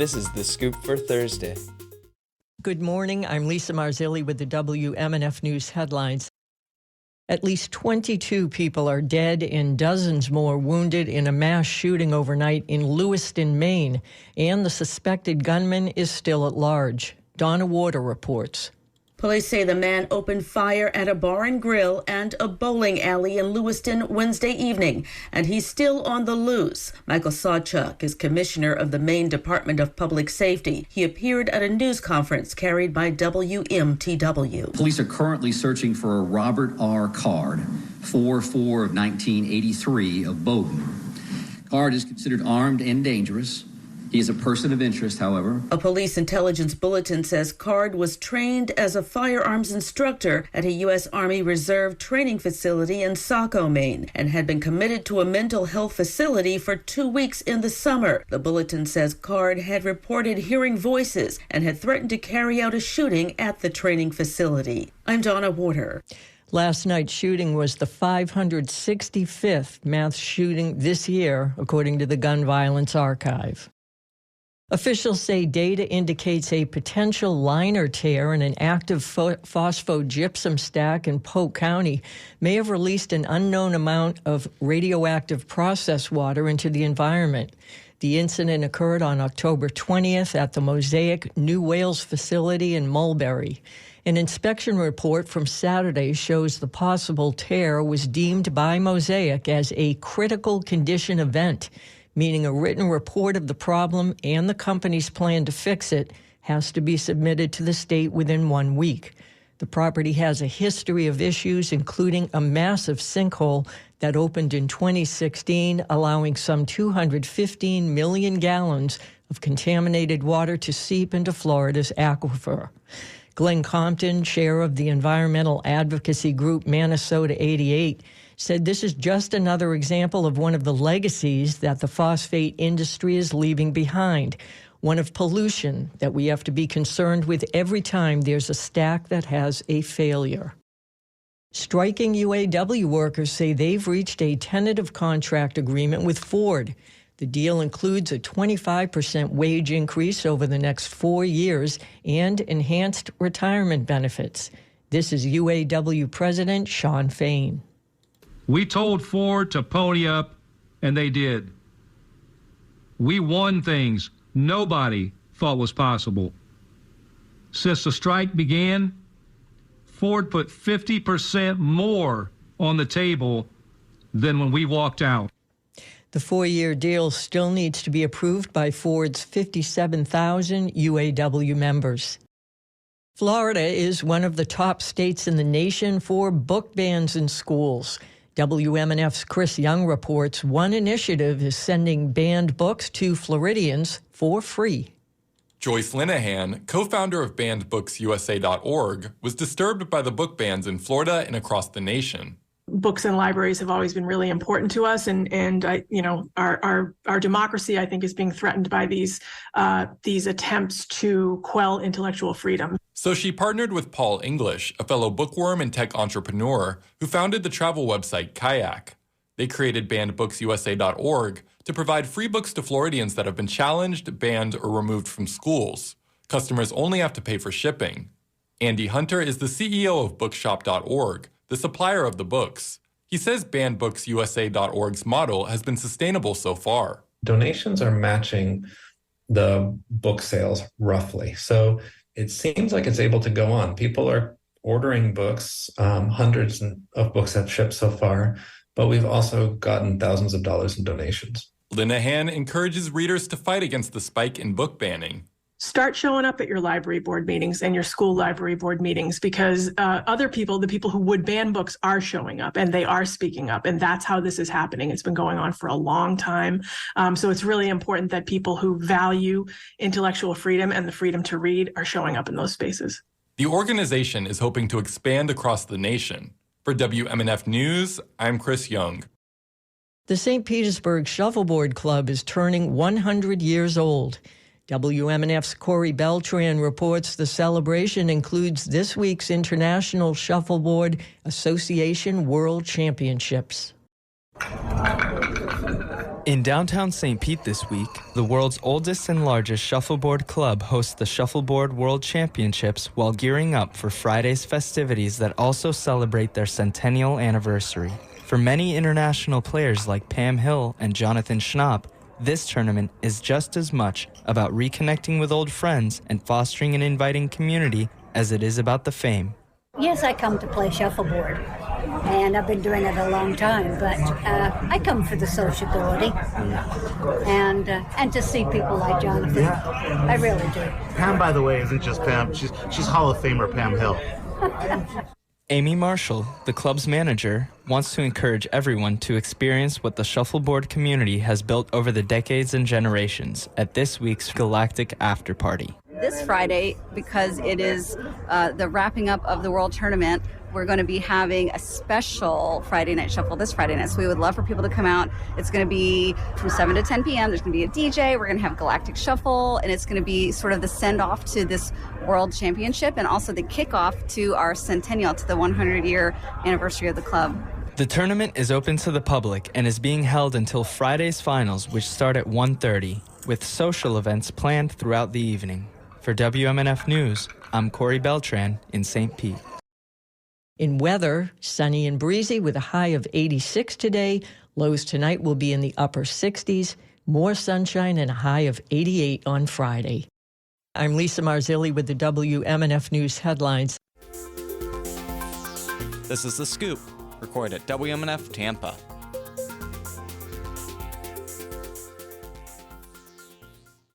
This is The Scoop for Thursday. Good morning. I'm Lisa Marzilli with the WMNF News headlines. At least 22 people are dead and dozens more wounded in a mass shooting overnight in Lewiston, Maine, and the suspected gunman is still at large. Donna Warder reports. Police say the man opened fire at a bar and grill and a bowling alley in Lewiston Wednesday evening, and he's still on the loose. Michael Sawchuk is commissioner of the Maine Department of Public Safety. He appeared at a news conference carried by WMTW. Police are currently searching for a Robert R. Card, 4/4 of 1983 of Bowdoin. Card is considered armed and dangerous. He is a person of interest, however. A police intelligence bulletin says Card was trained as a firearms instructor at a U.S. Army Reserve training facility in Saco, Maine, and had been committed to a mental health facility for 2 weeks in the summer. The bulletin says Card had reported hearing voices and had threatened to carry out a shooting at the training facility. I'm Donna Warder. Last night's shooting was the 565th mass shooting this year, according to the Gun Violence Archive. Officials say data indicates a potential liner tear in an active phosphogypsum stack in Polk County may have released an unknown amount of radioactive process water into the environment. The incident occurred on October 20th at the Mosaic New Wales facility in Mulberry. An inspection report from Saturday shows the possible tear was deemed by Mosaic as a critical condition event, meaning a written report of the problem and the company's plan to fix it has to be submitted to the state within 1 week. The property has a history of issues, including a massive sinkhole that opened in 2016, allowing some 215 million gallons of contaminated water to seep into Florida's aquifer. Glenn Compton, chair of the environmental advocacy group Minnesota 88, said this is just another example of one of the legacies that the phosphate industry is leaving behind, one of pollution that we have to be concerned with every time there's a stack that has a failure. Striking UAW workers say they've reached a tentative contract agreement with Ford. The deal includes a 25% wage increase over the next 4 years and enhanced retirement benefits. This is UAW President Shawn Fain. We told Ford to pony up, and they did. We won things nobody thought was possible. Since the strike began, Ford put 50% more on the table than when we walked out. The 4-year deal still needs to be approved by Ford's 57,000 UAW members. Florida is one of the top states in the nation for book bans in schools. WMNF's Chris Young reports one initiative is sending banned books to Floridians for free. Joyce Linehan, co-founder of BannedBooksUSA.org, was disturbed by the book bans in Florida and across the nation. Books and libraries have always been really important to us, and our democracy, I think, is being threatened by these attempts to quell intellectual freedom. So she partnered with Paul English, a fellow bookworm and tech entrepreneur who founded the travel website Kayak. They created BannedBooksUSA.org to provide free books to Floridians that have been challenged, banned, or removed from schools. Customers only have to pay for shipping. Andy Hunter is the CEO of Bookshop.org, the supplier of the books. He says BannedBooksUSA.org's model has been sustainable so far. Donations are matching the book sales roughly. So it seems like it's able to go on. People are ordering books. Hundreds of books have shipped so far, but we've also gotten thousands of dollars in donations. Linehan encourages readers to fight against the spike in book banning. Start showing up at your library board meetings and your school library board meetings, because other people, the people who would ban books, are showing up and they are speaking up. And that's how this is happening. It's been going on for a long time. So it's really important that people who value intellectual freedom and the freedom to read are showing up in those spaces. The organization is hoping to expand across the nation. For WMNF News, I'm Chris Young. The St. Petersburg Shuffleboard Club is turning 100 years old. WMNF's Corey Beltran reports the celebration includes this week's International Shuffleboard Association World Championships. In downtown St. Pete this week, the world's oldest and largest shuffleboard club hosts the Shuffleboard World Championships while gearing up for Friday's festivities that also celebrate their centennial anniversary. For many international players like Pam Hill and Jonathan Schnapp, this tournament is just as much about reconnecting with old friends and fostering an inviting community as it is about the fame. Yes, I come to play shuffleboard, and I've been doing it a long time, but I come for the sociability and to see people like Jonathan. I really do. Pam, by the way, isn't just Pam. She's Hall of Famer Pam Hill. Amy Marshall, the club's manager, wants to encourage everyone to experience what the shuffleboard community has built over the decades and generations at this week's Galactic After Party. This Friday, because it is the wrapping up of the World Tournament, we're going to be having a special Friday Night Shuffle this Friday night. So we would love for people to come out. It's going to be from 7 to 10 p.m. There's going to be a DJ. We're going to have Galactic Shuffle, and it's going to be sort of the send-off to this World Championship and also the kickoff to our centennial, to the 100-year anniversary of the club. The tournament is open to the public and is being held until Friday's finals, which start at 1:30, with social events planned throughout the evening. For WMNF News, I'm Corey Beltran in St. Pete. In weather, sunny and breezy with a high of 86 today. Lows tonight will be in the upper 60s. More sunshine and a high of 88 on Friday. I'm Lisa Marzilli with the WMNF News headlines. This is The Scoop, recorded at WMNF Tampa.